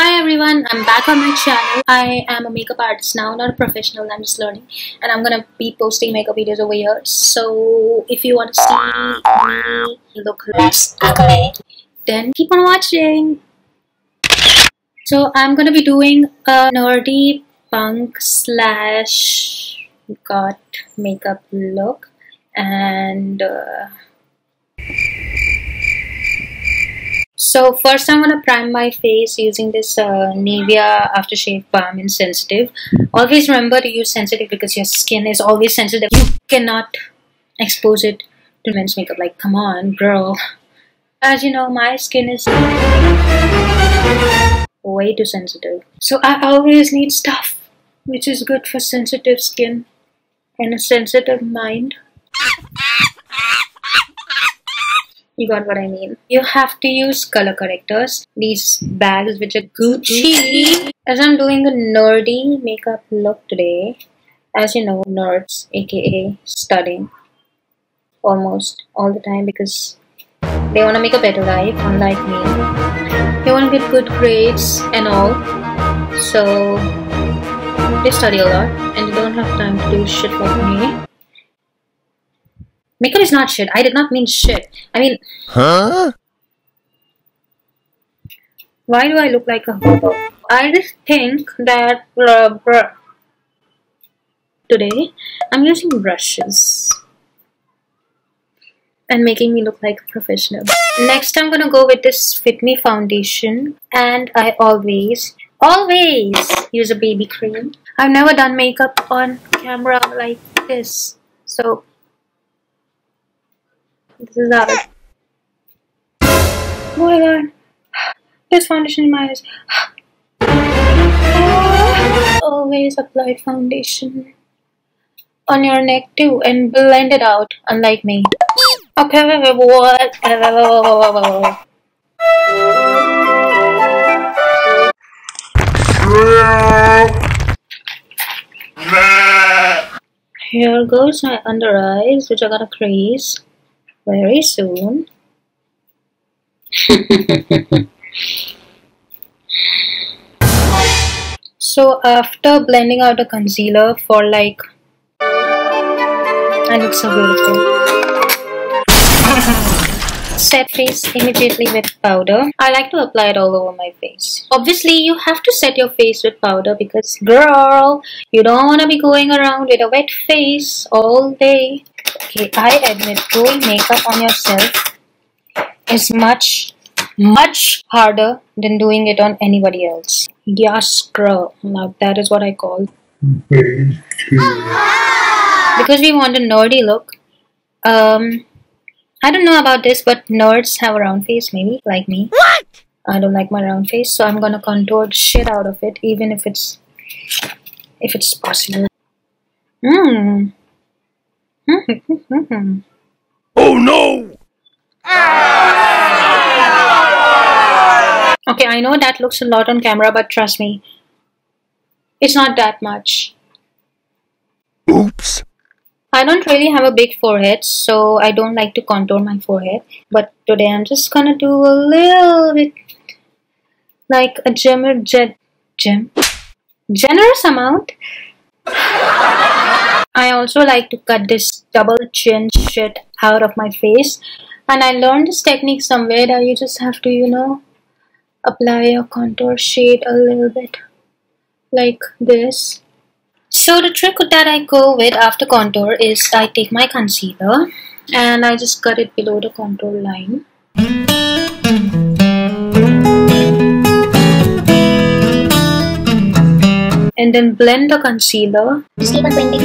Hi everyone, I'm back on my channel. I am a makeup artist now, not a professional, I'm just learning. And I'm gonna be posting makeup videos over here. So if you want to see me look less ugly, then keep on watching. So I'm gonna be doing a nerdy punk slash goth makeup look. And so first I'm gonna prime my face using this Nivea aftershave balm in sensitive. Always remember to use sensitive because your skin is always sensitive. You cannot expose it to men's makeup. Like, come on, girl. As you know, my skin is way too sensitive. So I always need stuff which is good for sensitive skin and a sensitive mind. You got what I mean. You have to use color correctors. These bags which are Gucci. As I'm doing a nerdy makeup look today, as you know, nerds aka studying almost all the time because they want to make a better life, unlike me. They want to get good grades and all, so they study a lot and they don't have time to do shit like me. Makeup is not shit. I did not mean shit. I mean... Huh? Why do I look like a hobo? I just think that... Today, I'm using brushes. And making me look like a professional. Next, I'm gonna go with this Fit Me foundation. And I always use a BB cream. I've never done makeup on camera like this. So... this is how it. Oh my god. There's foundation in my eyes. Always apply foundation on your neck too and blend it out, unlike me. Okay, what? Here goes my under eyes, which are gonna crease very soon. So after blending out the concealer for like, I look so beautiful. Set face immediately with powder. I like to apply it all over my face. Obviously, you have to set your face with powder because, girl, you don't want to be going around with a wet face all day. Okay, I admit doing makeup on yourself is much harder than doing it on anybody else. Yes, girl. Now that is what I call. Because we want a nerdy look. I don't know about this, but nerds have a round face, maybe, like me. What? I don't like my round face, so I'm gonna contour the shit out of it, even if it's possible. Oh no! Okay, I know that looks a lot on camera, but trust me, it's not that much. Oops. I don't really have a big forehead, so I don't like to contour my forehead. But today I'm just gonna do a little bit, like a generous amount. I also like to cut this double chin shit out of my face. And I learned this technique somewhere that you just have to, you know, apply your contour shade a little bit like this. So the trick that I go with after contour is I take my concealer and I just cut it below the contour line. And then blend the concealer. Just keep on blending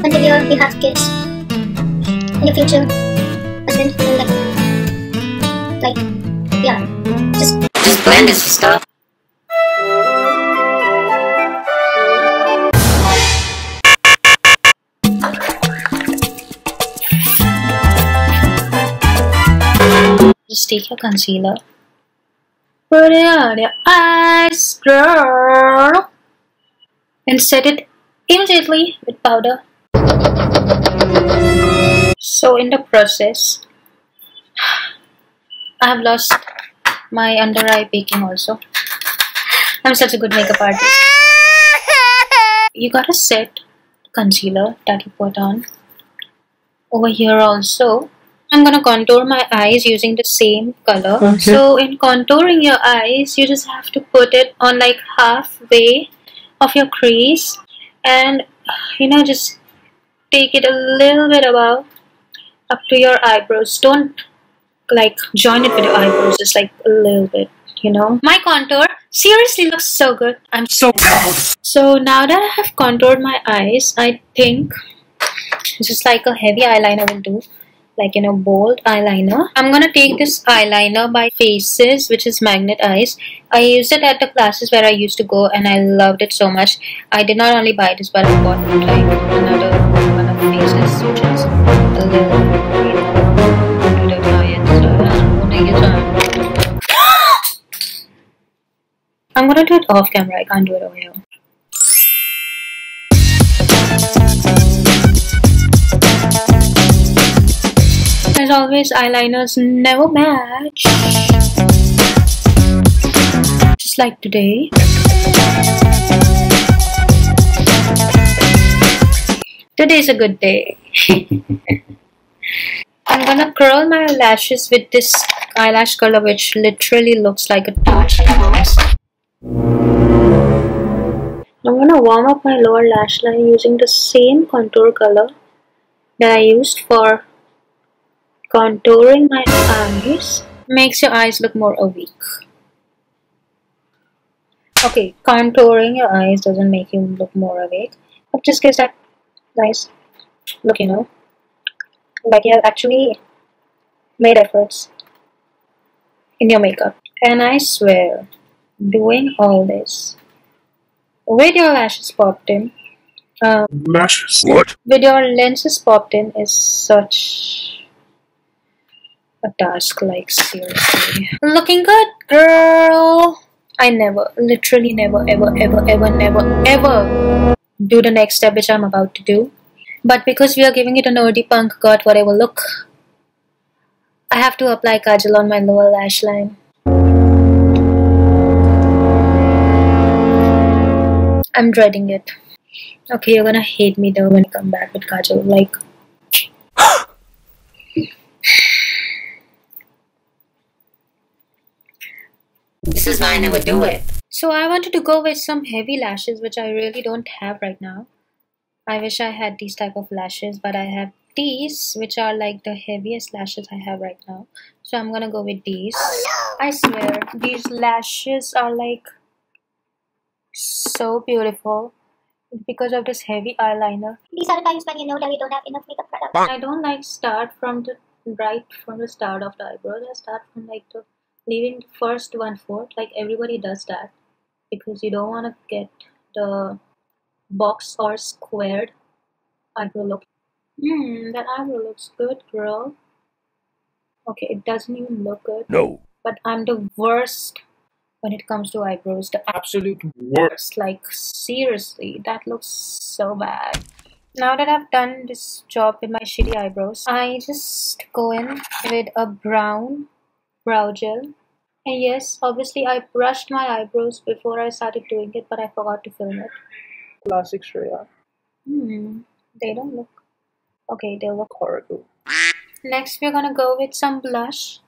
until you have kids in the future. Husband, like, yeah, just blend this stuff. Just take your concealer, put it on your eyes, girl, and set it immediately with powder. So in the process, I have lost my under eye baking also. I'm such a good makeup artist. You gotta set concealer that you put on over here also. I'm gonna contour my eyes using the same color. Okay. So in contouring your eyes, you just have to put it on like halfway of your crease, and just take it a little bit above up to your eyebrows. Don't like join it with your eyebrows, just like a little bit. My contour seriously looks so good. I'm so proud. So now that I have contoured my eyes, I think just like a heavy eyeliner will do, like bold eyeliner. I'm gonna take this eyeliner by Faces, which is Magnet Eyes. I used it at the classes where I used to go, and I loved it so much. I did not only buy this, but I bought like another one of Faces, which is a little I'm gonna do it off camera. I can't do it over here. As always, eyeliners never match. Just like today. Today's a good day. I'm gonna curl my lashes with this eyelash color, which literally looks like a touch. I'm gonna warm up my lower lash line using the same contour color that I used for contouring my eyes. Makes your eyes look more awake. Okay, contouring your eyes doesn't make you look more awake, but just gives that nice look, like you have actually made efforts in your makeup. And I swear, doing all this with your lashes popped in, lashes? What? with your lenses popped in is such a task, like seriously. Looking good, girl. I never, literally never, ever, ever, ever, never, ever do the next step which I'm about to do. But because we are giving it a nerdy punk goth whatever look, I have to apply kajal on my lower lash line. I'm dreading it. Okay, you're gonna hate me though when I come back with kajal. Like, this is why I never do it. So I wanted to go with some heavy lashes, which I really don't have right now. I wish I had these type of lashes, but I have these, which are like the heaviest lashes I have right now. So I'm gonna go with these. I swear, these lashes are like so beautiful because of this heavy eyeliner. These are the times when you know that you don't have enough makeup product. I don't like start from the start of the eyebrows. I start from like the leaving the first 1/4, like everybody does that, because you don't want to get the box or squared eyebrow look. That eyebrow looks good, girl. Okay, it doesn't even look good. No. But I'm the worst when it comes to eyebrows. The Absolute worst. like seriously, that looks so bad. Now that I've done this job with my shitty eyebrows, I just go in with a brown brow gel. And yes, obviously I brushed my eyebrows before I started doing it, but I forgot to film it. Classic Shreya. They don't look... Okay, they look horrible. Next, we're gonna go with some blush.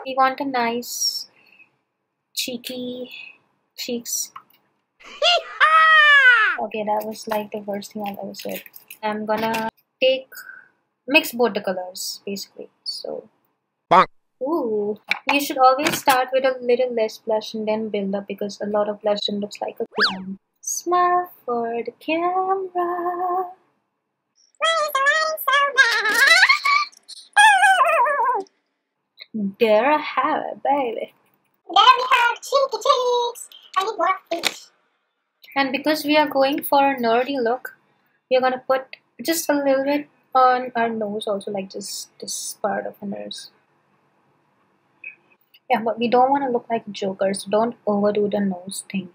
We want a nice, cheeky cheeks. Okay, that was like the worst thing I've ever said. I'm gonna mix both the colors, basically. So, ooh, you should always start with a little less blush and then build up, because a lot of blush looks like a clown. Smile for the camera. There I have it, baby. There we have cheeky cheeks. I need more of these. And because we are going for a nerdy look, we are gonna put just a little bit on our nose also, like just this part of the nose. Yeah, but we don't want to look like jokers, so don't overdo the nose thing.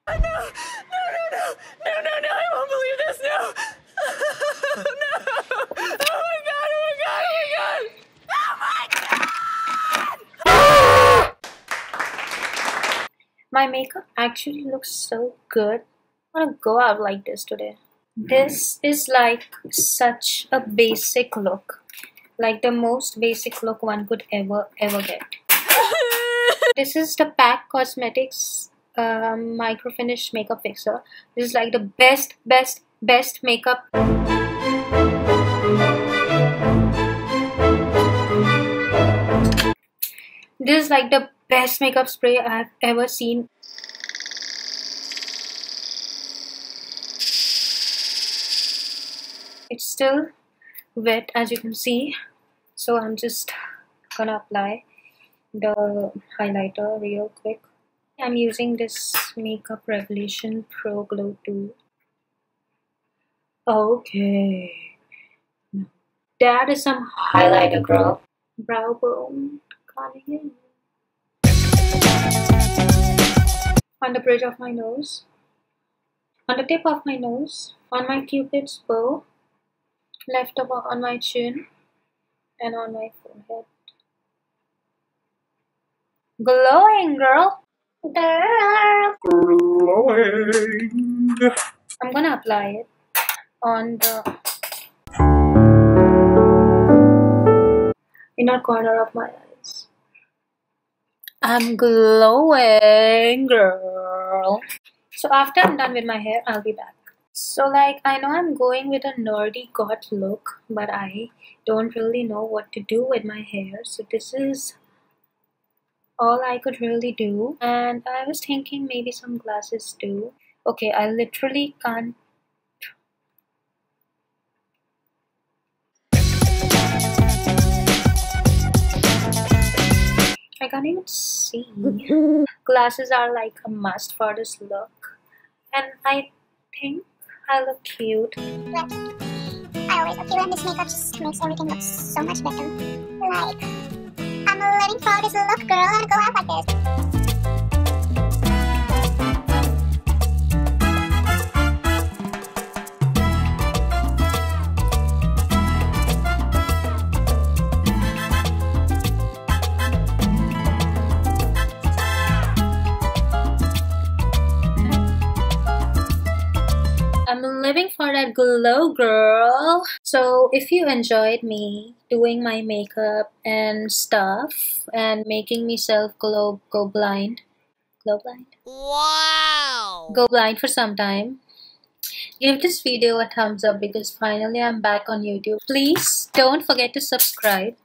No, I won't believe this, no! No! Oh my god! My makeup actually looks so good. I'm gonna go out like this today. This is like such a basic look. Like the most basic look one could ever get. This is the PAC Cosmetics Micro Finish Makeup Fixer. This is like the best makeup. This is like the best makeup spray I've ever seen. It's still wet as you can see, so I'm just gonna apply the highlighter real quick. I'm using this Makeup Revolution Pro Glow tool. Okay, that is some highlighter, girl. Brow bone coming in. On the bridge of my nose, on the tip of my nose, on my cupid's bow, left over on my chin, and on my forehead. Glowing, girl. Glowing. I'm gonna apply it on the inner corner of my eyes. I'm glowing, girl. So after I'm done with my hair, I'll be back. So like, I know I'm going with a nerdy goth look, but I don't really know what to do with my hair. So this is all I could really do. And I was thinking maybe some glasses too. Okay, I literally can't. I can't even see. Glasses are like a must for this look. And I think I look cute. I always look cute, and this makeup just makes everything look so much better. Like, I'm living for this look, girl. I'm gonna go out like this. I'm living for that glow, girl. So if you enjoyed me doing my makeup and stuff and making myself go blind. Wow! Go blind for some time. Give this video a thumbs up because finally I'm back on YouTube. Please don't forget to subscribe.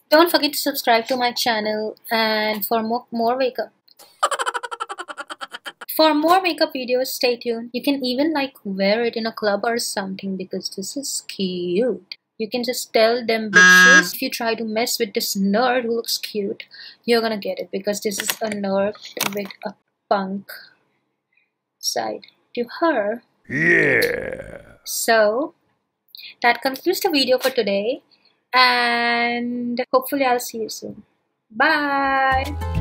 Don't forget to subscribe to my channel and for more makeup. For more makeup videos, stay tuned. You can even like wear it in a club or something because this is cute. You can just tell them bitches, if you try to mess with this nerd who looks cute, you're gonna get it because this is a nerd with a punk side to her. Yeah. So that concludes the video for today and hopefully I'll see you soon. Bye!